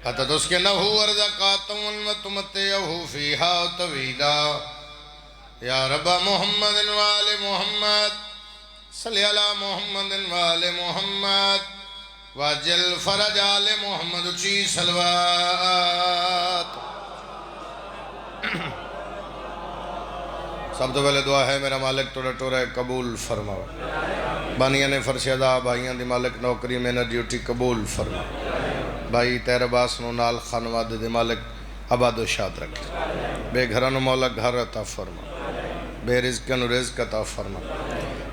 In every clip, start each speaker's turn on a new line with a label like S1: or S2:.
S1: أتتسكنه ورزقات وتمتعه فيها طويلا يا رب محمد وآل محمد صل على محمد وآل محمد واجل فرج آل محمد اچھی صلوات. سب تو پہلے دعا ہے میرا مالک توڑا ٹورا قبول فرماؤ. بانیاں نے فرشیدہ بھائیاں دی مالک نوکری میں نہ ڈیوٹی قبول فرماؤ. بھائی تیر باس نو نال خانواد دی مالک آباد و شاد رکھے. بے گھرانو مولا گھر عطا فرما. بے رزقانو رزق عطا فرما.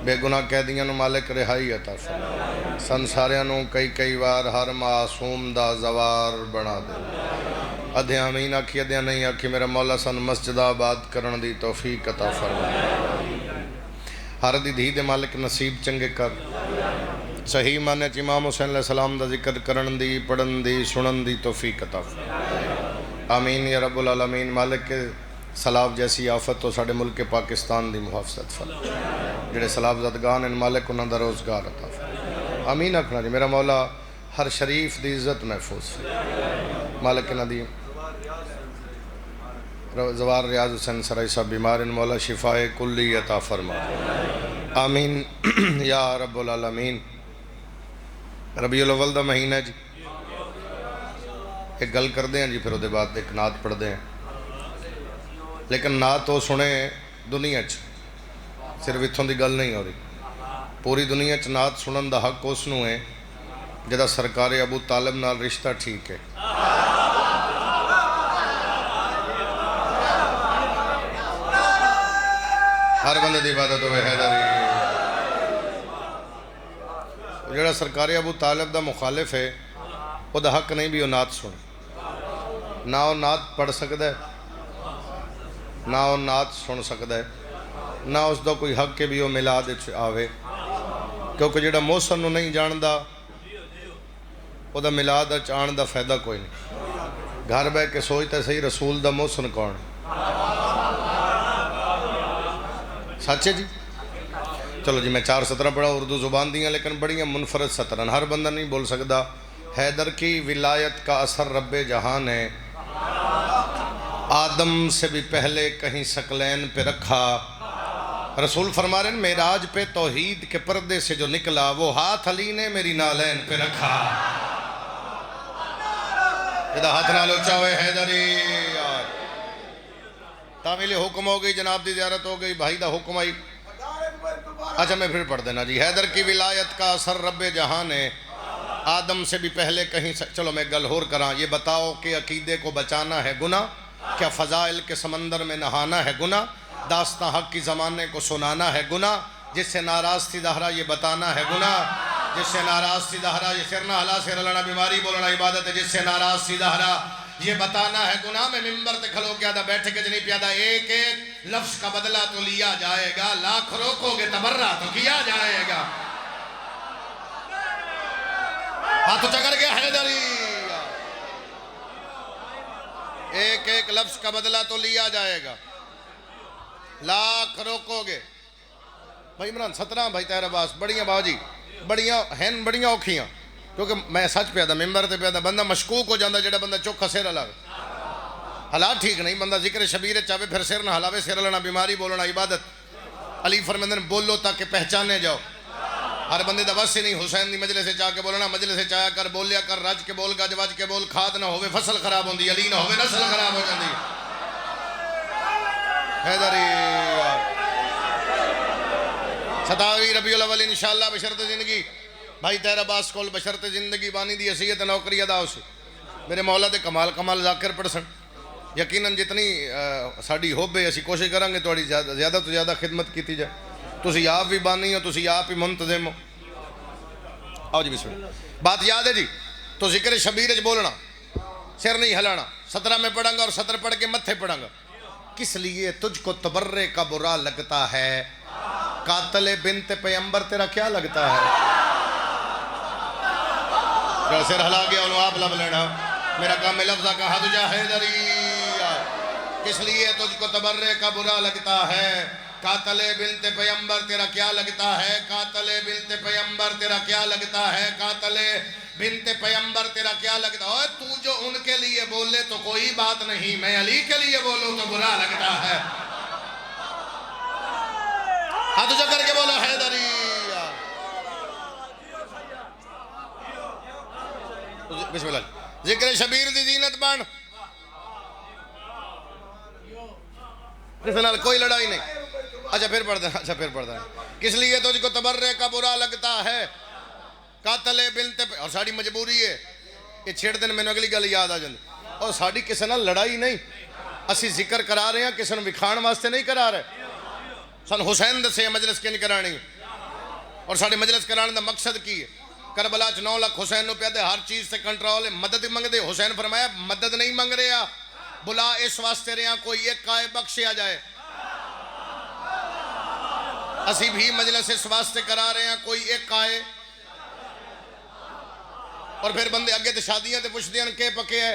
S1: بے گناہ قیدیاں نو مالک رہائی عطا فرما. سنساریاں نو کئی وار ہر معصوم دا زوار بنا دے. ادھے آمین آکھی ادھے نہیں آکھی میرا مولا سن مسجد آباد کرن دی توفیق عطا فرما. ہر دی دھی دے مالک نصیب چنگے کر. صحیح معنی چ امام حسین علیہ السلام دا ذکر کرن دی پڑھن دی سنن دی توفیق عطا فرما. آمین یا رب العالمین. مالک کے سیلاب جیسی آفت تو ساڑھے ملک پاکستان دی محافظت فرما. جڑے سیلاب زدگان ان مالک انہاں دا روزگار عطا فرما. آمین آکھنا جی میرا مولا ہر شریف دی عزت محفوظ فرما. مالک انہاں دی زوار ریاض حسین سرائی صاحب بیمار ان مولا شفاء کلی عطا فرما. آمین یا رب العالمین. ربیع الاول دا مہینہ جی ایک گل کر دیں جی پھر وہ دے بعد ایک نعت پڑھ دیں. لیکن نعت وہ سنے دنیا چ صرف اتھوں دی گل نہیں ہو رہی. پوری دنیا چ نعت سنن دا حق اس نو ہے جدا سرکار ابو طالب نال رشتہ ٹھیک ہے. ہر بندے دی عبادت ہوئے حیدری. جڑا سرکار ابو طالب دا مخالف ہے وہ دا حق نہیں بھی وہ نعت سن. نہ وہ نعت پڑھ سکتا ہے نہ وہ نعت سن سکتا ہے نہ اس دا کوئی حق کے بھی وہ میلاد آوے. کیونکہ جڑا محسن نو نہیں جاندا وہ دا میلاد آن دا فائدہ کوئی نہیں. گھر بہ کے سوچتا صحیح رسول دا محسن کون ہے. سچ ہے جی. چلو جی میں 4 سطرہ پڑھا اردو زبان دیاں لیکن بڑیاں منفرد سطرن. ہر بندہ نہیں بول سکتا. حیدر کی ولایت کا اثر رب جہان ہے. آدم سے بھی پہلے کہیں ثقلین پہ رکھا. رسول فرما رہے ہیں معراج پہ توحید کے پردے سے جو نکلا وہ ہاتھ علی نے میری نالین پہ رکھا. جدہ ہاتھ نال اچھا ہوئے حیدری. تعمیل حکم ہو گئی جناب دی زیارت ہو گئی بھائی دا حکم آئی. اچھا میں پھر پڑھ دینا جی. حیدر کی ولایت کا اثر رب جہان ہے. آدم سے بھی پہلے کہیں چلو میں گل ہور کراں. یہ بتاؤ کہ عقیدے کو بچانا ہے گناہ. کیا فضائل کے سمندر میں نہانا ہے گناہ. داستان حق کی زمانے کو سنانا ہے گناہ. جس سے ناراض تھی دہرا یہ بتانا ہے گناہ. جس سے ناراض تھی دہرا یہ سرنا حلا سے رلنا بیماری بولنا عبادت ہے. جس سے ناراض تھی دہرا یہ بتانا ہے گناہ. میں ممبر تے کھلو کیا دا بیٹھے کے جنہیں پیادا ایک لفظ کا بدلہ تو لیا جائے گا. لاکھ روکو گے تبرہ تو کیا جائے گا. ہاتھ چکر گیا حیدری. ایک لفظ کا بدلہ تو لیا جائے گا. لاکھ روکو گے. بھائی عمران 17 بھائی تیر عباس بڑیاں باجی بڑیاں ہیں بڑیاں اوکھیاں. کیونکہ میں سچ پیدا ممبر تے پیدا بندہ مشکوک ہو جاندہ جڑا بندہ چوکھا سیر ہلاوے. حالات ٹھیک نہیں. بندہ ذکر شبیر چاہے پھر سیر نہ ہلاوے. سیر ہلنا بیماری بولنا عبادت. علی فرمیندن بولو تاکہ پہچانے جاؤ. ہر بندے دا بس ہی نہیں. حسین دی مجلس سے چاہ کے بولنا مجلس سے چاہ کر بولیا کر رج کے بول گج وج کے بول. کھاد نہ ہوئے فصل خراب ہوندی. علی نہ ہوئے نسل خراب ہو جاندی. حیدری 27 ربیع الاول انشاءاللہ بشرط زندگی بھائی تیر عباس کول بشرط زندگی بانی دی حیثیت نوکری ادا ہو سی. میرے مولا دے کمال ذاکر پڑھ سن. یقیناً جتنی ساڑی ہوب ہے اسی کوشش کریں گے تھوڑی زیادہ تو زیادہ خدمت کیتی جائے. تسی آپ بھی بانی ہو تسی آپ ہی منتظم ہو. آؤ جی بسم اللہ. بات یاد ہے جی. تو ذکر شبیر بولنا سر نہیں ہلانا. 17 میں پڑھیں گا اور 17 پڑھ کے متھے پڑھیں گا. کس لیے تجھ کو تبرے کا برا لگتا ہے. قاتل بنت پیمبر تیرا کیا لگتا ہے. سر ہلا گیا انہوں آپ لب لینا. میرا کام میں لفظہ کہا تجھا حیدری. کس لیے تجھ کو تبرے کا برا لگتا ہے. قاتل بنت پیمبر تیرا کیا لگتا ہے. قاتل بنت پیمبر تیرا کیا لگتا ہے. قاتل بنت پیغمبر تیرا کیا لگتا ہے؟ تو جو ان کے لیے بولے تو کوئی بات نہیں، میں علی کے لیے بولوں تو برا لگتا ہے۔ ہاتھ اونچا کر کے بولو حیدری۔ بسم اللہ، ذکر شبیر دی زینت بن، اس نال کوئی لڑائی نہیں۔ اچھا پھر پڑھتا ہے، کس لیے تجھ کو تبرے کا برا لگتا ہے؟ قاتل بنت اور ساڑی مجبوری ہے، یہ چھیڑ دن میں نے اگلی گل یاد آ جاندی، اور ساڑی کسی نال لڑائی نہیں، اسی ذکر کرا رہے ہیں، کسی نے وکھان واسطے نہیں کرا رہے۔ سن حسین دسے مجلس کی نہیں کرانی، اور ساڑی مجلس کرانے دا مقصد کی ہے؟ کربلا 9 لاکھ حسین نو پیادے، ہر چیز سے کنٹرول ہے، مدد منگ دے۔ حسین فرمایا مدد نہیں منگ رہا، بلا اس واسطے رہا کوئی ایک کائے بخشیا جائے۔ اسی بھی مجلس اس واسطے کرا رہے ہیں کوئی ایک کائے، اور پھر بندے اگے تے شادیاں تے پوچھ دیاں کہ پکے ہے،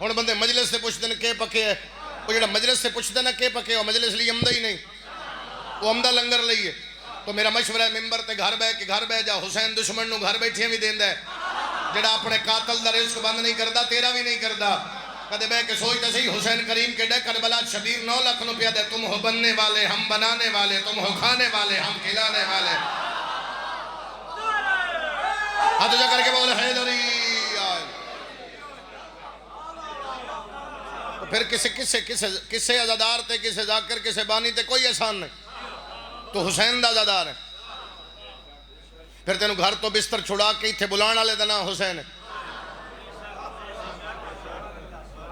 S1: ہن بندے مجلس سے پوچھ دیاں کہ پکے ہے۔ وہ جڑا مجلس سے پوچھ دینا کہ پکے ہو، مجلس لی عمدہ ہی نہیں، وہ عمدہ لنگر لئیے۔ تو میرا مشورہ ہے ممبر تے گھر بہ جا، حسین دشمن نو گھر بیٹھے بھی دیندہ ہے، جڑا اپنے قاتل دا رزق بند نہیں کردا تیرا بھی نہیں کردا۔ کدے بہ کے سوچتا صحیح، حسین کریم کے ڈے کربلا شبیر 9 لاکھ نو پیادے، تم ہو بننے والے ہم بنانے والے، تم ہو کھانے والے ہم کھلانے والے۔ ہاتھ جا کر کے بول حیدری۔ پھر کسے عزادار تے، کسے ذاکر، کسے بانی تے کوئی احسان نہیں، تو حسین دا عزادار ہے۔ پھر تینوں گھر تو بستر چھڑا کے اتھے بلان والے دا نام حسین ہے۔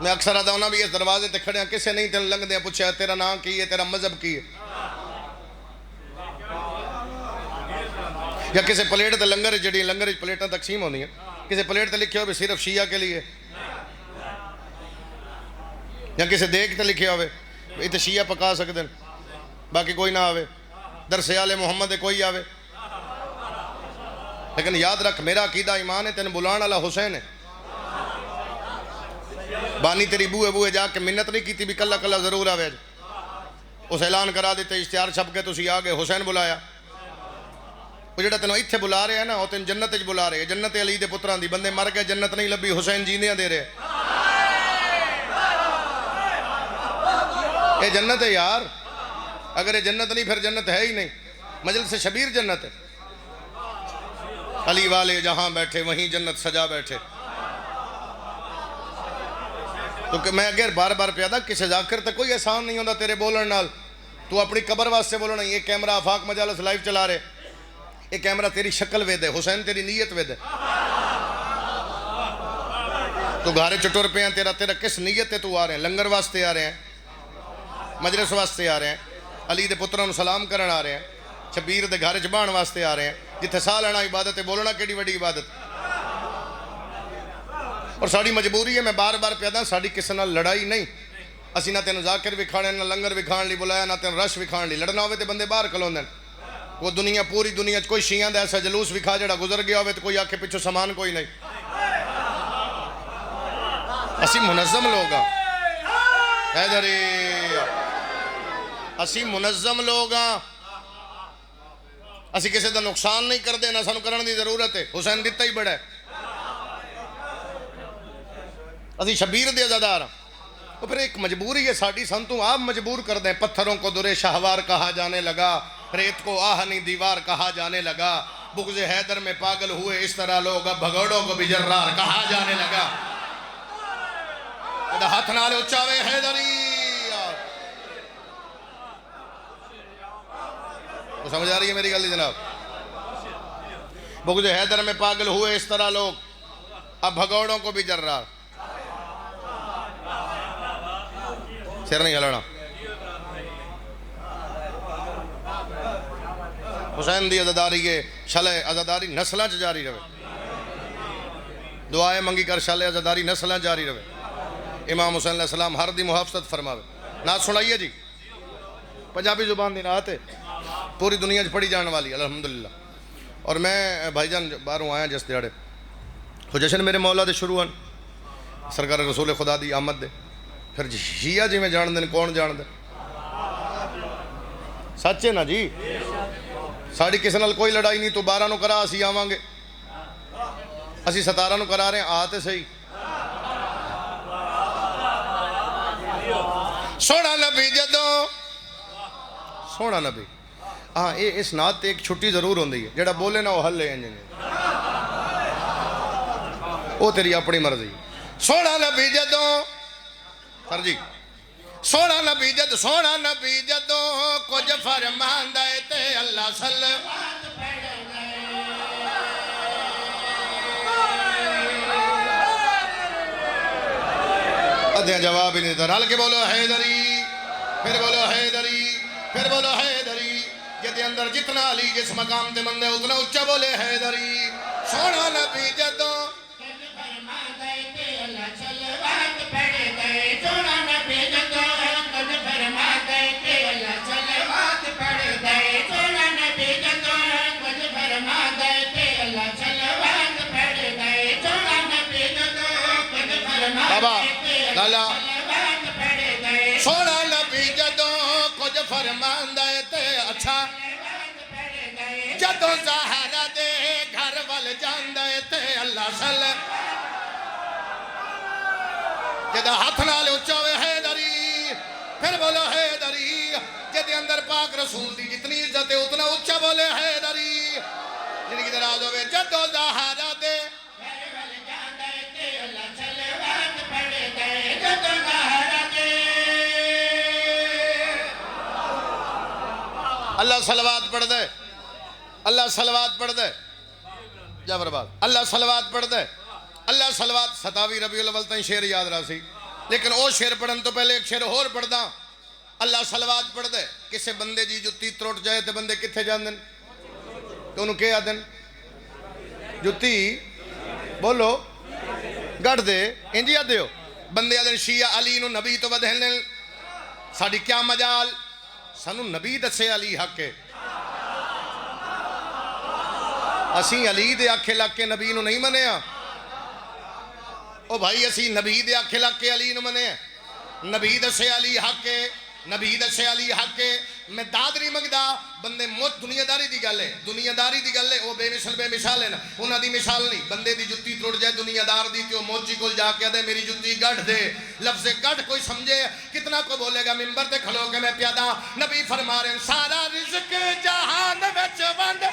S1: میں اکثر آتا ہوں بھی اس دروازے تے کھڑے ہیں، کسے نہیں تین لنگ دیا پوچھا تیرا نام کی ہے، تیرا مذہب کی ہے، یا کسے پلیٹ تے لنگر جڑی لنگر پلیٹاں تقسیم ہوندی ہیں، کسے پلیٹ تے لکھے ہوئے صرف شیعہ کے لیے، یا کسے دیکھ تے لکھے ہوئے اتنے شیعہ پکا سکتے ہیں، باقی کوئی نہ آوے، درس آل محمد کوئی آوے۔ لیکن یاد رکھ میرا عقیدہ ایمان ہے، تین بلان والا حسین ہے۔ بانی تیری بوئے جا کے منت نہیں کیتی بھی کلا کلا ضرور آوے، اس اعلان کرا دیتے اشتہار چھپ کے تسی آگے حسین بلایا۔ وہ جڑا تینوں اتھے بلا رہے ہیں نا، وہ تین جنت اچ بلا رہے ہیں، جنت علی دے پتران دی، بندے مر گئے جنت نہیں لبی، حسین جیندیاں دے رہے۔ یہ جنت ہے یار، اگر یہ جنت نہیں پھر جنت ہے ہی نہیں۔ مجلس شبیر جنت ہے، علی والے جہاں بیٹھے وہیں جنت سجا بیٹھے۔ تو میں اگر بار بار پیادا کسے ذاکر تے کوئی احسان نہیں ہوندہ تیرے بولن نال، تو اپنی قبر واسطے بولنا۔ یہ کیمرہ آفاق مجالس لائیو چلا رہے، یہ کیمرہ تیری شکل وے دے، حسین تیری نیت وے دے۔ تو گھارے چٹور پہ ہیں، تیرا کس نیت تے تو آ رہے ہیں؟ لنگر واسطے آ رہے ہیں، مجلس واسطے آ رہے ہیں، علی دے پتران سلام کرن آ رہے ہیں، شبیر دے گھارے چبان واسطے آ رہے ہیں، جتھے سا لینا عبادت ہے، بولنا کیڑی وڈی عبادت۔ اور ساڑی مجبوری ہے، میں بار بار پیادا ساڑی کسی نہ لڑائی نہیں، اسی نہ تین ذاکر بھی کھانے، نہ لنگر بھی کھان لی بلایا، نہ تین رش بھی کھان لی۔ لڑنا ہوئے تے بندے باہر کھلون دیں، وہ دنیا پوری دنیا کوئی شیعہ دا ایسا جلوس بھی کھا جڑا گزر گیا ہوئے تو کوئی آکھے پچھو سامان کوئی نہیں۔ اسی منظم لوگ ہیں حیدری، اسی منظم لوگ ہیں، اسی کسی دا نقصان نہیں کر دے، نہ سانو کرن دی ضرورت ہے، حسین دیتا ہی بڑا ہے۔ اسی شبیر دے عزادار ہیں، تو پھر ایک مجبوری ہے ساڑی، سنتوں آپ مجبور کر دیں۔ پتھروں کو در شہوار کہا جانے لگا، ریت کو آہنی دیوار کہا جانے لگا، بغض حیدر میں پاگل ہوئے اس طرح لوگ، اب بھگوڑوں کو بھی جرار کہا جانے لگا۔ ہاتھ نالے اچھاوے حیدری، تو سمجھ آ رہی ہے میری گل جناب؟ بغض حیدر میں پاگل ہوئے اس طرح لوگ، اب بھگوڑوں کو بھی جرار۔ سر نہیں ہلنا۔ حسین دی عزاداری ہے، شلے عزاداری نسلہ جاری رہے، دعائیں منگی کر شلے عزاداری نسلہ جاری رہے۔ امام حسین علیہ السلام ہر دی محافظت فرماوے۔ نعت سنائیے جی، پنجابی زبان دی نعت ہے، پوری دنیا پڑھی جانے والی الحمدللہ۔ اور میں بھائی جان باہروں آیا جس دیاڑے، تو جشن میرے مولا دے شروع ہیں، سرکار رسول خدا دی آمد دے، پھر شیعہ جی میں جان دیں کون جان دے؟ سچ ہے نا جی؟ ساڑی کسی نال کوئی لڑائی نہیں، تو 12 نو کرا اسی آوانگے، اسی 17 نو کرا رہے ہیں، آ تے صحیح۔ سونا نبی جدوں، سونا نبی، ہاں اس نات تے ایک چھٹی ضرور ہوندی ہے، جڑا بولے نہ وہ ہلے انجنے، وہ تیری اپنی مرضی۔ سونا نبی جدوں، سر جی، سونا نبی جدوں، سونا نبی جدوں کچھ فرماندا ہے تے اللہ صلوات پڑھدا ہے۔ ادھے جواب ہی نہیں دیتا، رل کے بولو حیدری، پھر بولو حیدری، پھر بولو حیدری۔ جدے اندر جتنا علی جس مقام تے مندے اتنا اچھا بولے حیدری۔ سونا نبی جدوں بابا لالا، سونا نبی جدوں کچھ فرماندا ہے تے اچھا، جدوں زہرا دے گھر وال جاندا ہے تے اللہ صلی، جدہ ہاتھ نال اچھا ہوئے حیدری، پھر بولو حیدری۔ جدے اندر پاک رسول دی جتنی عزت ہے اتنا اچھا بولے حیدری۔ جن کی دراز ہوئے جدوں زہرا دے اللہ صلوات پڑھ دے، اللہ صلوات پڑھ دے، جا برباد، اللہ صلوات پڑھ دے، اللہ صلوات۔ 27 ربیع الاول تائیں شعر یاد رہا سی، لیکن او شعر پڑھن تو پہلے ایک شعر اور پڑھ دا۔ اللہ صلوات پڑھ دے۔ کسے بندے جی جتی تروٹ جائے تے بندے کتھے جان دن؟ تو انہوں کیا دن؟ جتی بولو گڑھ دے، انجی آدھے ہو بندے آدھے شیعہ علی نو نبی تو بدہن، ساڑھی کیا مجال؟ سانو نبی دسے علی حق ہے، اسی علی دے آکھے لگ کے نبی نو نہیں منے ہاں۔ او بھائی اسی نبی دے آکھے لگ کے علی نو منے ہیں، نبی دسے علی حق ہے، نبی دسے علی حق ہے۔ میں داد نہیں مگدا، بندے موت دنیا داری دی گل ہے، دنیا داری دی گل ہے، وہ بے مثل بے مثال ہے نا، انہاں دی مثال نہیں۔ بندے دی جتی تروڑ جائے دنیا دار دی تے وہ موچی کول جا کے دے میری جتی گڑھ دے، لفظ گڑھ کوئی سمجھے کتنا کو بولے گا ممبر تے کھلو کے میں پیادا۔ نبی فرما رہے ہیں سارا رزق جہان وچ ونڈ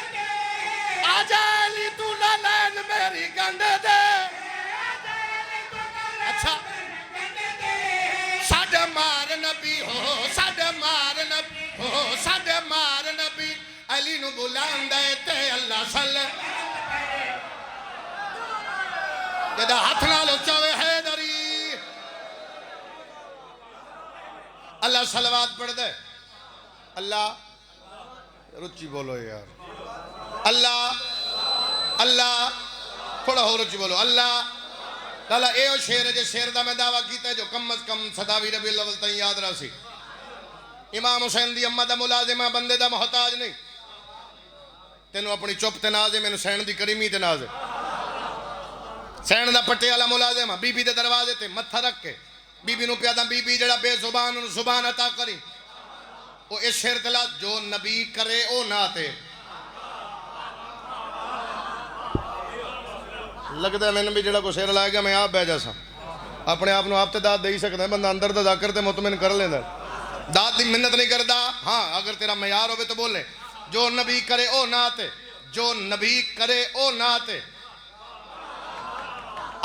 S1: آجا علی تو نہ لین میری گنڈ دے۔ اچھا ساڈ مار نبی ہو، ساڈ مار نبی ہو، ساڈ مار نبی علی نو بلاندا ہے تے اللہ صلی، جدہ ہاتھ نال اچھا ہوئے حیدری۔ اللہ صلوات پڑھ دے، اللہ رچی بولو یار، اللہ اللہ تھوڑا ہو رچی بولو، اللہ لالا اے او شیر ہے جے شیر دا میں دعویٰ کیتا ہے جو کم از کم 27 ربیع الاول تائیں یاد رہا سی۔ امام حسین دی امہ دا ملازمہ بندے دا محتاج نہیں، تینوں اپنی چپ تے ناز ہے، میں نے سین دی کریمی تے ناز ہے، سین دا پٹے والا ملازمہ بی بی دے دروازے تے متھا رکھ کے بی بی نو پیادا بی بی جڑا بے زبان انہوں زبان عطا کری، وہ اس شیر تلا جو نبی کرے او ناتے لگتا ہے میں نے بھی جڑا کو شیر لائے گا میں آپ بہ جا سا اپنے آپ نو آپ تے داد دے ہی سکتا ہے، بندہ اندر دا ذاکر تے مطمئن کر لیندہ داد دی منت نہیں کردا۔ ہاں اگر تیرا معیار ہوئے تو بولے جو نبی کرے او ناتے، جو نبی کرے او ناتے۔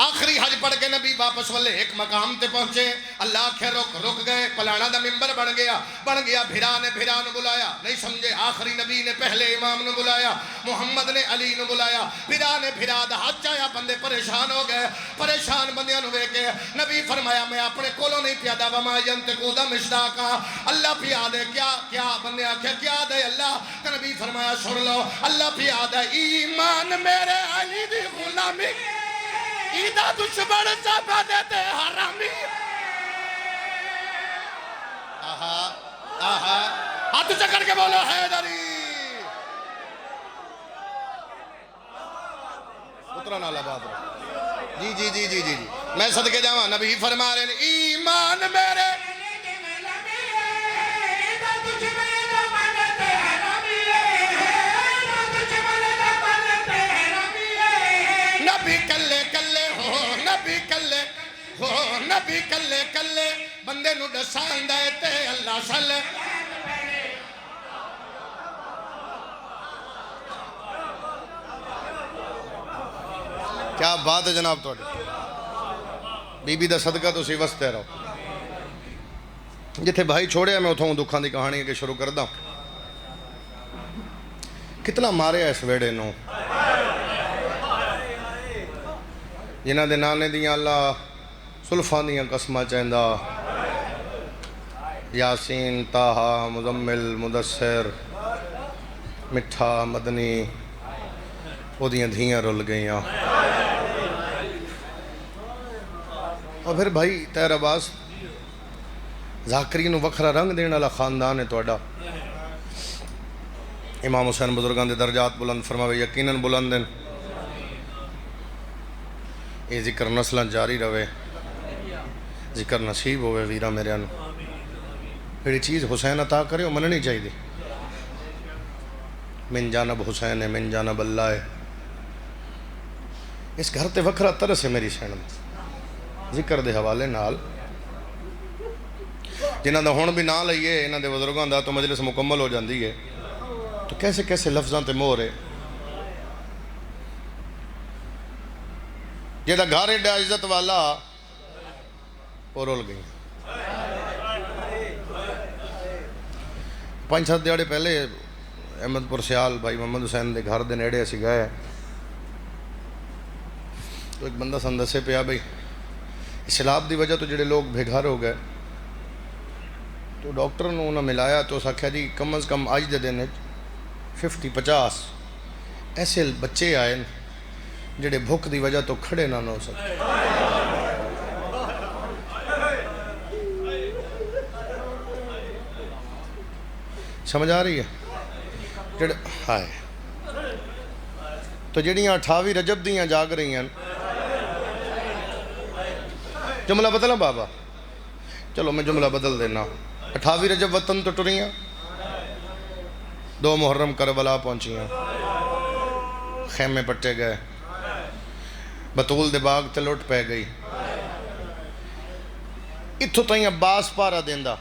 S1: آخری حج پڑھ کے نبی واپس والے ایک مقام تے پہنچے، اللہ آکھے رک گئے، پلانا دا ممبر بن گیا، بھرا نے بھرا نو بلایا، نہیں سمجھے آخری نبی نے پہلے امام نو بلایا، محمد نے علی نو بلایا، بھرا نے بھرا دا حج آیا، بندے پریشان ہو گئے، پریشان بندیاں نو بے کے نبی فرمایا میں اپنے کولوں نہیں پیادا وما ینطقو دا مشتاقا، اللہ پیا دے کیا بندے آکھے کیا دے اللہ، کہ نبی فرمایا سن لو اللہ پیا دے ایمان میرے علی دی غلامی ایدہ دشمن زبا دیتے حرامی۔ ہاتھ چکر کے بولو حیدری، اترا نالا بات رہا جی جی جی جی جی میں صدقے جاواں نبی فرما رہے ہیں ایمان میرے نبی کل نبی کلے ہو نبی کلے کلے بندے نو دساندا ہے تے اللہ صلی کیا بات ہے جناب توڑی بی بی دا صدقہ تو سی وستے رہو جتھے بھائی چھوڑے میں اتھوں دکھان دی کہانی کے شروع کر دا کتنا مارے اس ویڑے نو جنہ دے نانے دیاں اللہ سلفان دیاں قسمہ چاہندہ یاسین طاہا مزمل مدثر مٹھا مدنی وہ دیاں دھیاں رل گئیاں اور پھر بھائی تیر عباس ذاکرین وکھرا رنگ دینا اللہ خاندان ہے توڑا امام حسین بزرگان دے درجات بلند فرماوے یقیناً بلند ہیں یہ ذکر نسلیں جاری رہے ذکر نصیب ہوئے ویرہ میرے انو پھر چیز حسین عطا کرے وہ مننی چاہیے من جانب حسین ہے من جانب اللہ ہے اس گھر تے وکھرا ترس ہے میری سینم ذکر دے حوالے نال جنہ دا ہون بھی نہ لئیے انہ دے بزرگان دا تو مجلس مکمل ہو جاندی ہے تو کیسے کیسے لفظاں تے مور ہے جیدہ گھار ایڈا عزت والا وہ رول گئی 5-7 دیاڑے پہلے احمد پور سیال بھائی محمد حسین دے گھر دے نیڑے اسی گئے تو ایک بندہ سن دسے پیا بھئی سیلاب دی وجہ تو جڑے لوگ بے گھر ہو گئے تو ڈاکٹر نے انہوں ملایا تو ساکھیا جی کم از کم آج دے دینے 50 ایسے بچے آئے جڑے بھوک دی وجہ تو کھڑے نہ ہو سکتے سمجھ آ رہی ہے جڑے ہائے تو جڑیاں 28 رجب دیاں جاگ رہی ہیں جملہ بدلا بابا چلو میں جملہ بدل دینا 28 رجب وطن تو ٹریاں 2 محرم کربلا پہنچیاں خیمے پٹے گئے بطول دے باغ تے لوٹ پہ گئی اتھو تائیں عباس پارا دیندہ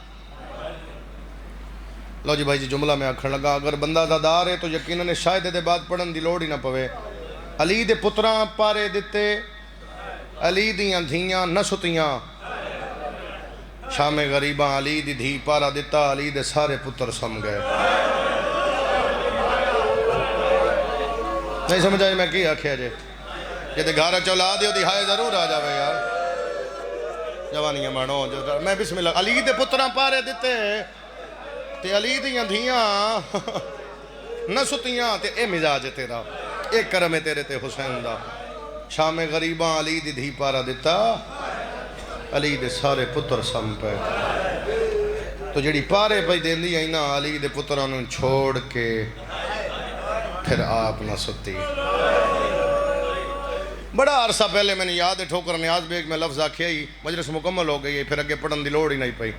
S1: لو جی بھائی جی جملہ میں آکھن لگا اگر بندہ دادار ہے تو یقیناً شاید دے بعد پڑھن دی لوڑ ہی نہ پوے علی دے پتراں پارے دیتے علی دیاں دھیاں نہ ستیاں شام غریباں علی دی دھی پارا دیتا علی دے سارے پتر سم گئے نہیں سمجھ آئی میں کی آکھیا جے یہ دے گھارا چولا دیو دی ہائے ضرور آ جاوے یار جوانیاں مانو میں بسم اللہ علی دے پتراں پارے دیتے تے علی دیاں دھیاں نہ ستیاں تے اے مزاج تیرا اے کرم تیرے تے حسین دا شام غریباں علی دی دھی پارا دیتا علی دے سارے پتر سم پہ تو جڑی پارے پہ دیندی ہے نا علی دے پترانوں چھوڑ کے پھر آپ نہ ستی بڑا عرصہ پہلے میں نے یاد ہے ٹھوکر نیاز بیگ میں لفظ آکھیا ہی مجلس مکمل ہو گئی ہے پھر اگے پڑھن دی لوڑ ہی نہیں پئی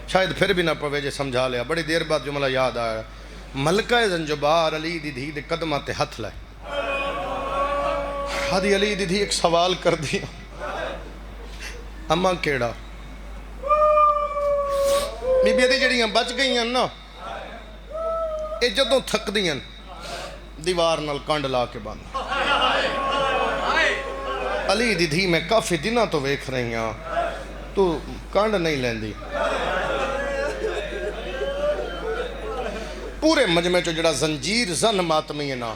S1: شاید پھر بھی نہ پوے جے سمجھا لیا بڑی دیر بعد جملہ یاد آیا ملکہ زنجبار علی دی دھی دے قدمہ تے ہتھ لائے ہادی علی دی دھی ایک سوال کر دیا اماں کیڑا بی بی دی جڑیاں بچ گئی ہیں نا اے جدوں تھک دیاں دیوار نال کانڈ لا کے باندھ علی دی دھی میں کافی دنہ تو ویکھ رہی ہیں تو کانڈ نہیں لیندی پورے مجمع چو جڑا زنجیر زن ماتمی ہے نا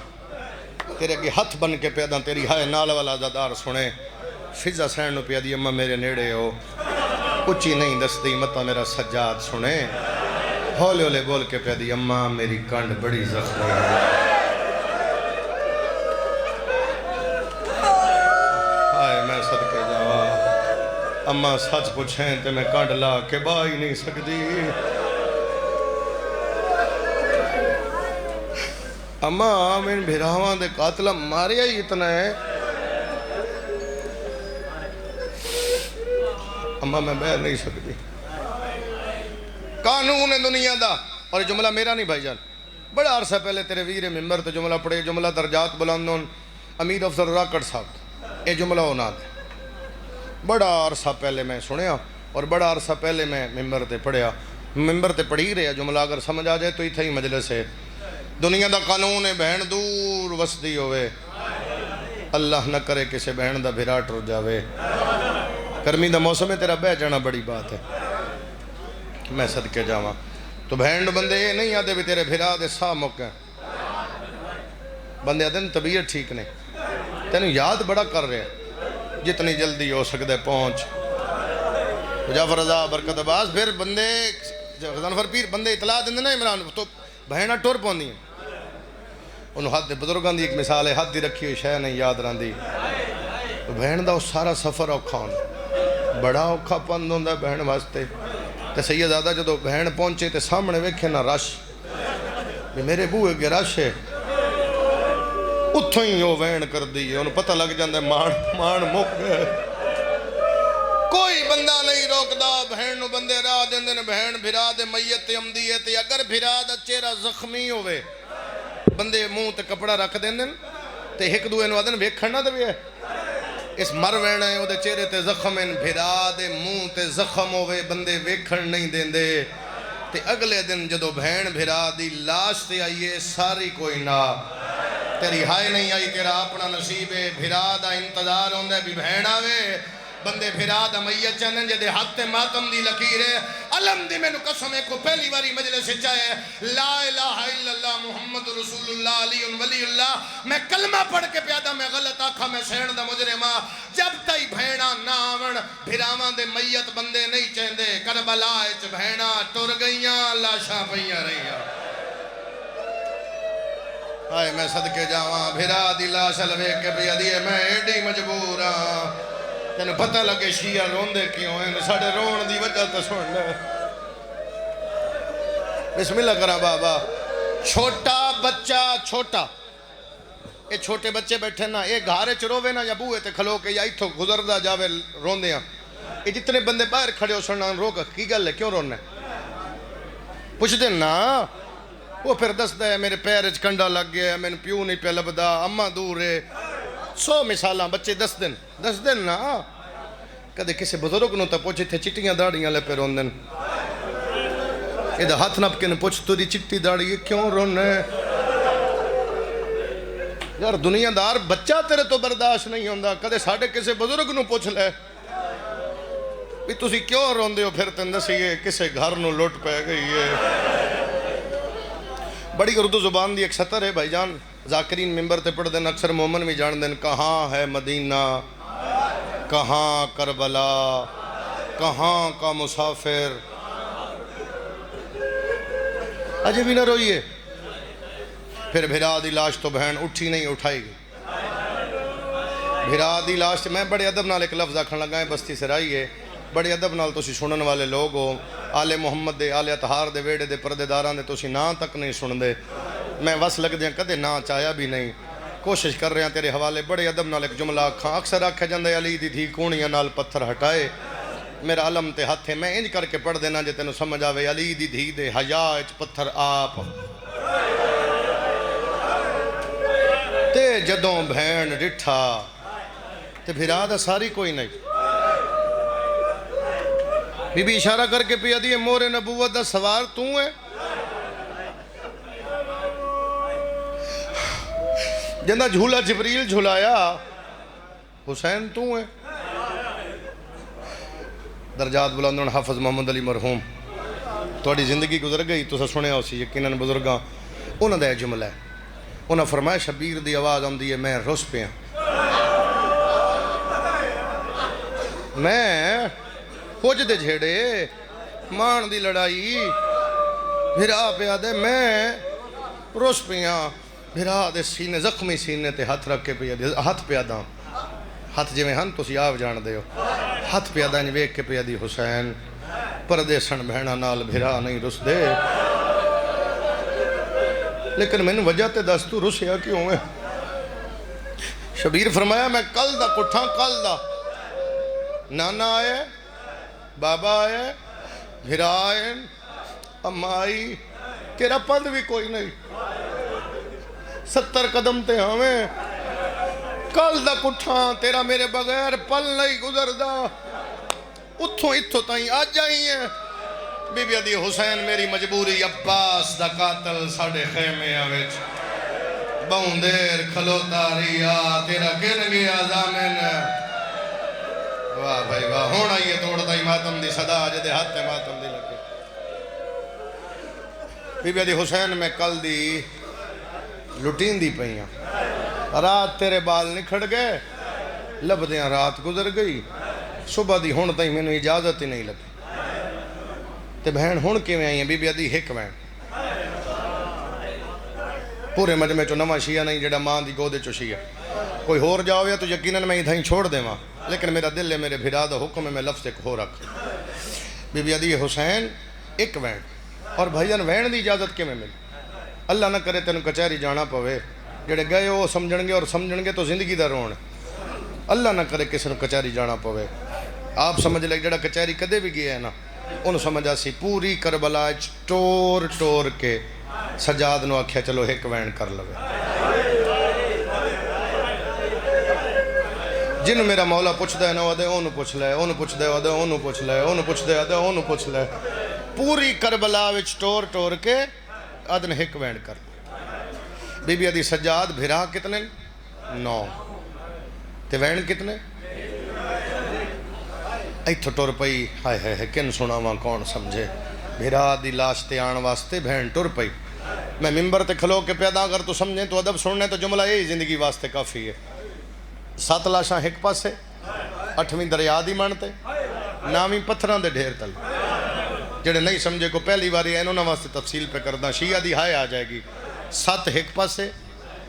S1: تیرے کے ہتھ بن کے پیدا تیری ہائے نال والا زدار سنے فضا سین نو پیادی اممہ میرے نیڑے ہو اچھی نہیں دستی متا میرا سجاد سنے ہولے ہولے بول کے پیادی اممہ میری کانڈ بڑی زخمی ہے ہائے میں صدقے جاوا اممہ سچ پوچھیں تے میں کانڈ لا کے با ہی نہیں سکتی اممہ میں بھیراوان دے قاتلہ ماریا ہی اتنا ہے اممہ میں بہر نہیں سکتی قانون دنیا دا اور جملہ میرا نہیں بھائی جان بڑا عرصہ پہلے تیرے ویر ممبر تو جملہ پڑھے جملہ درجات بلندون امیر افضل راکڑ صاحب اے جملہ ہونا دے بڑا عرصہ پہلے میں سنیا اور بڑا عرصہ پہلے میں ممبر تے پڑھیا، ممبر تے پڑھی رہا جملہ اگر سمجھ آ جائے تو اتھا ہی مجلس ہے۔ دنیا دا قانون ہے بہن دور وسدی ہوئے، اللہ نہ کرے کسے بہن دا بھرا ٹر جاوے، گرمی دا موسم ہے تیرا بہ جانا بڑی بات ہے، میں صدقے جاواں تو بہن بندے یہ نہیں آدھے بھی تیرے بھرا دے ساہ موقع بندے آدھے طبیعت ٹھیک نہیں، تینوں یاد بڑا کر رہے ہیں، جتنی جلدی ہو سکتے پہنچ جعفر رضا برکت عباس۔ پھر بندے غضنفر پیر بندے اطلاع دیں نا عمران تو بہنہ ٹور پوندی ہیں، انہوں حد بزرگاں دی ایک مثال ہے، حد دی رکھی ہوئی شے نہیں یاد رہندی، تو بہن دا سارا سفر اوکھا ہونا بڑا اوکھا پند ہوندا بہن واسطے۔ تے سیدزادہ جدو بہن پہنچے تے سامنے ویکھے نا رش بھی میرے بوئے گے رش ہے، اتھوں ہی وہ وین کر دی ہے، انہوں پتہ لگ جاندے مان مک گئے، کوئی بندہ نہیں روکدا، بہن نو بندے راہ دیندے نے، بہن بھرا دے میت تے امدی ہے تے اگر بھرا دا چہرہ زخمی ہوئے بندے منہ تے کپڑا رکھ دیندے تے ایک دوے نو آدن ویکھن نہ دے اس مر وینا ہے، وہ دے چہرے تے زخم ہیں، بھرا دے منہ تے زخم ہوئے بندے ویکھن نہیں دیندے تے اگلے دن جدو بہن بھرا دی لاش تے آئیے ساری کوئی نہ تیری ہائے نہیں آئی، تیرا اپنا نصیب ہے، بھرا دا انتظار ہوندہ ہے بھی بہن آوے، بندے بھرا دا میت چنن جدے حق تے ماتم دی لکیر ہے، علم دی میں نو قسم کو پہلی باری مجلس چاہے لا الہ الا اللہ محمد رسول اللہ علی ولی اللہ، میں کلمہ پڑھ کے پیادا میں غلط آکھا میں سین دا مجرمہ، جب تائی بھینا نہ آون بھراواں دے میت بندے نہیں چہندے، کربلا اچ بھینا ٹر گئیاں لاشاں پئیاں رہیاں۔ آئے میں صدقے جاواں بھرا دی لاش الوے کے بھی ادیے میں ایڈی مجبور ہاں، تینوں پتہ لگے شیعہ روندے کیوں ہیں، ساڑھے رون دی وجہ تو سن لے۔ بسم اللہ کرا بابا، چھوٹا بچہ چھوٹا، اے چھوٹے بچے بیٹھے نا، اے گھارے چروے نا یا بوئے تے کھلو کے یا ایتھو گزردہ جاوے روندے ہیں، اے جتنے بندے باہر کھڑے ہو سننا روک کی گل ہے کیوں رونے پوچھ دے نا، وہ پھر دس دے میرے پیرج کنڈا لگ گیا، میں نے پیو نہیں پہ لبدا، اممہ دور ہے، 100 مثالاں بچے دس دن نا، کدے کسی بزرگ نو تا پوچھے تھے چٹیاں داڑیاں لے پہ روندن، ادھا ہاتھ نپ کے نے پوچھ تو دی چٹی داڑی ہے کیوں رونے، یار دنیا دار بچہ تیرے تو برداشت نہیں ہوندہ، کدے ساڑھے کسی بزرگ نو پوچھ لے بھی تُسی کیوں روندے ہو، پھر تن دسیے کسے گھر نو لوٹ پہ گئی ہے۔ بڑی اردو زبان دی ایک سطر ہے بھائی جان، ذاکرین ممبر تے پڑھ دین اکثر مومن بھی جان دین، کہاں ہے مدینہ، کہاں کربلا، کہاں کا مسافر، اجے بھی نہ روئیے، پھر بھرا دی لاش تو بہن اٹھی نہیں اٹھائی گئی، بھرا دی لاش میں بڑے ادب نال ایک لفظ آکھن لگا ہے بستی سرائی ہے، بڑے ادب نال تسی سنن والے لوگ ہو، آل محمد دے آل اطہار دے ویڑے دے پردے داران دے تسی نا تک نہیں سن دے، میں وس لگ دیاں کدے نا چاہیا بھی نہیں، کوشش کر رہے ہیں تیرے حوالے بڑے ادب نال ایک جملہ آکھاں، اکثر آکھا جاندے علی دی دھی کونیاں نال پتھر ہٹائے، میرا علم تے ہاتھ ہے میں انج کر کے پڑھ دینا جے تینوں سمجھ آوے، علی دی دھی دے حیا اچ پتھر آپ تے جدوں بھین ڈٹھا تے بھرا دا ساری کوئی نہیں، بی بی اشارہ کر کے پیا دیئے مور نبوت دا سوار تو ہے، جندہ جھولا جبریل جھولایا حسین تو ہے، درجات بلندن حافظ محمد علی مرحوم توڑی زندگی گزر گئی تو سنے ہو سی یقیناً بزرگاں انہوں نے جملہ ہے، انہوں نے فرمایا شبیر دی آواز آمدی ہے میں رس پہ ہیں، میں کچھ دے جھیڑے مان دی لڑائی بھرا پیا دے میں روش پیا بھرا دے سینے زخمی سینے تے ہاتھ رکھ کے پیا دے ہاتھ پیا دا ہاتھ جی میں ہن تو سی آپ جان دے ہو ہاتھ پیا دا ویک کے پیا دی حسین پردے سن بہنا نال بھرا نہیں رس دے لیکن میں نے وجہ تے دس تو رسیا کیوں ہے شبیر فرمایا میں کل دا کٹھاں کل دا نانا آئے بابا آئے بھرا آئے اماں آئی تیرا پد بھی کوئی نہیں 70 قدم تے ہمیں کل دا کٹھاں تیرا میرے بغیر پل نہیں گزردا، اتھوں اتھوں تائیں آج آئی ہیں بی بی ادی حسین میری مجبوری، عباس دا قاتل ساڑے خیمے آویچ بہن دیر کھلوتا ریا تیرا گر گیا زامن۔ واہ بھائی واہ، ہونا یہ توڑتا ہی ماتم دی صدا جدے ہاتھ ماتم دی لگے۔ بی بی ادی حسین میں کل دی لٹین دی پہیاں، رات تیرے بال نکھڑ گئے، لبدیاں رات گزر گئی، صبح دی ہون تائیں میں نے اجازت ہی نہیں لگی۔ تے بہن ہون کے میں آئی ہیں بی بی ادی ہک بہن، پورے مجمع چو نواں شیعہ نہیں جڑا ماں دی گودے چو شیعہ، کوئی ہور جاؤ یا تو یقیناً میں ادھائیں چھوڑ دے ماں، لیکن میرا دل ہے میرے بھرا دا حکم ہے میں لفظ ایک ہو رکھ۔ بی بی ادی حسین ایک وین، اور بھائیان وین دی اجازت کے میں ملی؟ اللہ نہ کرے تینوں کچہری جانا پوے، جڑے گئے ہو سمجھن گے اور سمجھن گے تو زندگی دا رون، اللہ نہ کرے کسی نے کچہری جانا پوے۔ آپ سمجھ لے جڑا کچہری کدے بھی گیا ہے نا، انہوں سمجھا سی پوری کربلا ٹور ٹور کے سجاد نو آکھیا چلو ایک وین کر لوے۔ جن میرا مولا پوچھ دے نو دے اونوں پوچھ لے، اونوں پوچھ دے دے اونوں پوچھ لے، اونوں پوچھ دے دے اونوں پوچھ لے، پوری کربلا وچ ٹور ٹور کے آدن ایک وین کر لے۔ بی بی ادی سجاد بھرا کتنے؟ 9 تے وین کتنے؟ ایتھو ٹور پئی، ہائے ہائے کن سنا وہاں کون سمجھے، بھرا دی لاش تے آن واسطے بہن ٹور پئی۔ میں ممبر تے کھلو کے پیدا اگر تو سمجھیں تو ادب سننے تو جملہ یہی زندگی واسطے کافی ہے۔ 7 لاشاں ایک پاسے، 8ویں دریا دی منتے، 9ویں پتھران دے ڈھیر تل۔ جڑے نہیں سمجھے کو پہلی باری ہے انہوں نے واسطے تفصیل پہ کردہ، شیعہ دی ہائے آ جائے گی۔ 7 ایک پاسے،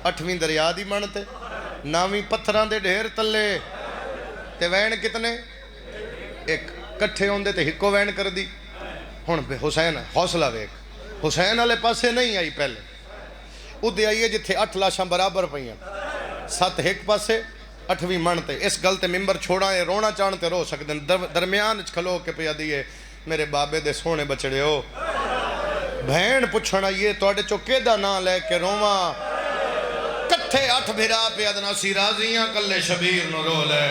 S1: 8ویں دریا دی منتے، 9ویں پتھران دے ڈھیر تلے، تے وین کتنے؟ ایک کٹھے ہوندے تے ہکو وین کر دی۔ ہون پہ حسین حوصلہ ویک، حسین والے پاسے نہیں آئی پہلے، ادھے آئیے جتھے 8 لاشاں برابر پئیاں، 7 ایک پاسے 8ویں منتے۔ اس گل تے ممبر چھوڑا ہے رونا چاہتے رو سکتے ہیں، درمیان کھلو کے پیا دیئے میرے بابے دے سونے بچڑے ہو۔ بہن پوچھنا یہ توڑے چوکے دا نہ لے کے رواں، کٹھے 8 بھرا پہ ادنا سی راضیاں کلے شبیر نو رو لے۔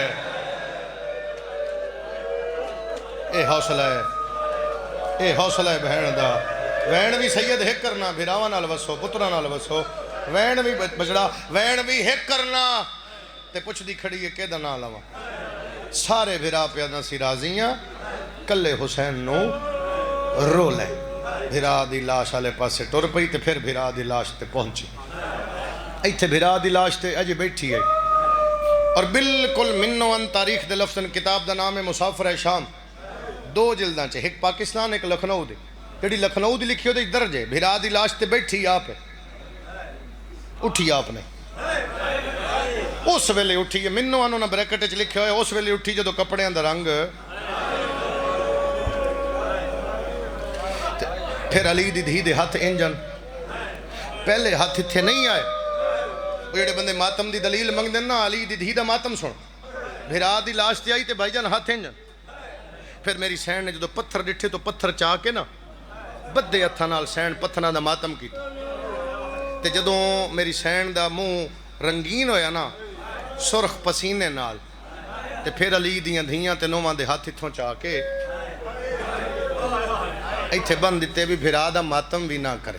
S1: اے حوصلہ ہے، اے حوصلہ ہے بہن دا۔ وین بھی سید ہک کرنا، بھراواں نال وسو، پتراں نال وسو، وین بھی بچڑا، وین بھی ہک کرنا، تے پوچھ دی کھڑی ہے کہ دا نہ لواں۔ سارے بھرا پہ ادنا سی راضیاں کلے حسین نو رو لے۔ بھرا دی لاش آلے پاسے ٹور پئی تے پھر بھرا دی لاش تے پہنچی، ایتھے بھرا دی لاش تے اجے بیٹھی ہے، اور بالکل منو ان تاریخ دے لفظن کتاب دا نام ہے مسافر شام، 2 جلداں چے، ایک پاکستان ایک لکھنؤ دی، جڑی لکھنؤ دی لکھی ہو دی درجے، بھرا دی لاش تے بیٹھی آپ ہے، اٹھی آپ نے اس ویلے اٹھی ہے، منو انہوں نے بریکٹ چ لکھے ہوئے اس ویلے اٹھی جدو کپڑے اندر رنگ، پھر علی دی دھی دے ہاتھ انجن، پہلے ہاتھ اتھے نہیں آئے، وہ جڑے بندے ماتم دی دلیل منگ دینا علی دی دھی دا ماتم سن، بھرا دی لاش تے آئی تے بھائی جان ہاتھ انجن۔ پھر میری سین نے جدو پتھر ڈٹھے تو پتھر چاہ کے نا بدے ہتھاں نال سین پتھراں دا ماتم کیتا، تے جدو میری سین دا منہ رنگین ہویا نا سرخ پسینے نال، تے پھر علی دیاں دھیاں تے نوواں دے ہاتھ اتھوں چاہ کے ایتھے بند دیتے بھی بھرا دا ماتم بھی نہ کرے۔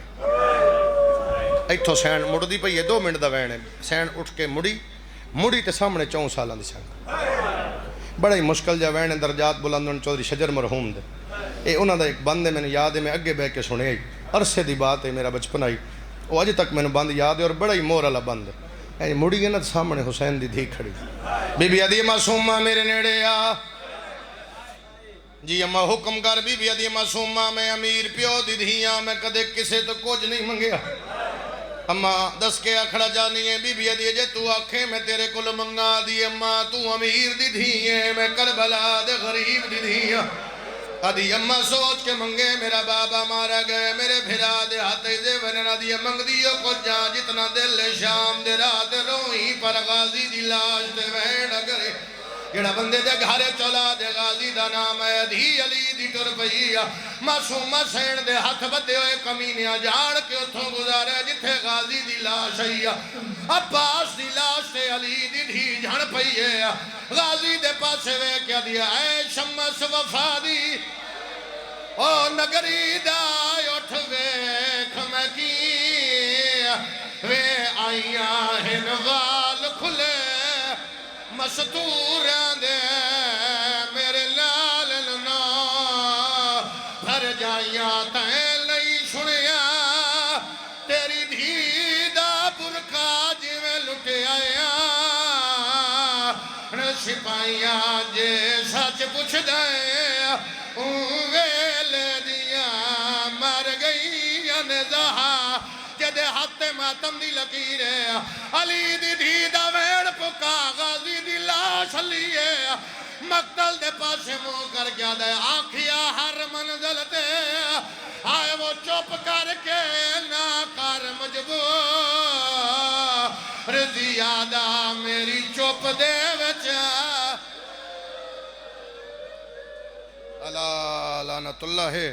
S1: ایتھوں سین مڑ دی پئی ہے 2 منٹ دا وین ہے، سین اٹھ کے مڑی تے سامنے 4 سالاں دی سین، بڑا ہی مشکل جا وین درجات بلندن چودھری شجر مرحوم دے، اے انہاں دا ایک بند ہے میں نے یاد ہے، میں اگے بہ کے سنے آئی، عرصے دی بات ہے میرا بچپن آئی، وہ اج تک میں نے بند یاد ہے اور بڑا ہی مور والا بند ہے۔ یعنی مڑی ہے نا سامنے حسین دی دھی کھڑی، بی بی ادی معصومہ میرے نیڑے آ، جی اماں حکم کر، بی بی ادی معصومہ میں امیر پیو دی دھیاں، میں کدے کسے تو کچھ نہیں منگیا، اماں دس کے اکھڑا جانی ہے، بی بی ادی جے تو آکھے میں تیرے کل منگا دی، اماں تو امیر دی دھیاں میں کربلا دے غریب دی دھیاں، ادی اماں سوچ کے منگے میرا بابا مارا گئے، میرے بھرا دے ہاتھے دے وننا دی منگ دیو کچھ جا، جتنا دل شام دے رات روئی پر غازی دی لاش دے وین کرے، جڑا بندے دے گھارے چولا دے غازی دا نام ہے دھی علی دی ٹر پئی معصوم حسین دے ہاتھ بدے ہوئے کمینیاں جاڑ کے اتھوں گزارے جتھے غازی دی لاش ہے عباس دی لاش تے علی دی دھی جھڑ پئی ہے غازی دے پاسے وے کیا دیا اے شمس وفا دی او نگری دا اٹھ ویکھ میں کی وے آئیاں ہن وال کھلے مستوراں دے میرے لال لنا بھر جائیاں تائیں لئی سنیا تیری دھی دا برکا جی میں لٹے آیا سپاہیاں جے سچ پوچھ دائیں ویل دیا مر گئی انزہا جدے ہاتھ ماتم دی لکیر ہے علی دی دھی دا ویڑ پکا غازی دی لاش لیے مقتل دے پاسے منہ کر گیا دے آنکھیا ہر منزل تے آئے وہ چپ کر کے نہ کر مجبور زیادہ میری چپ دے وچا اللہ لعنت اللہ ہے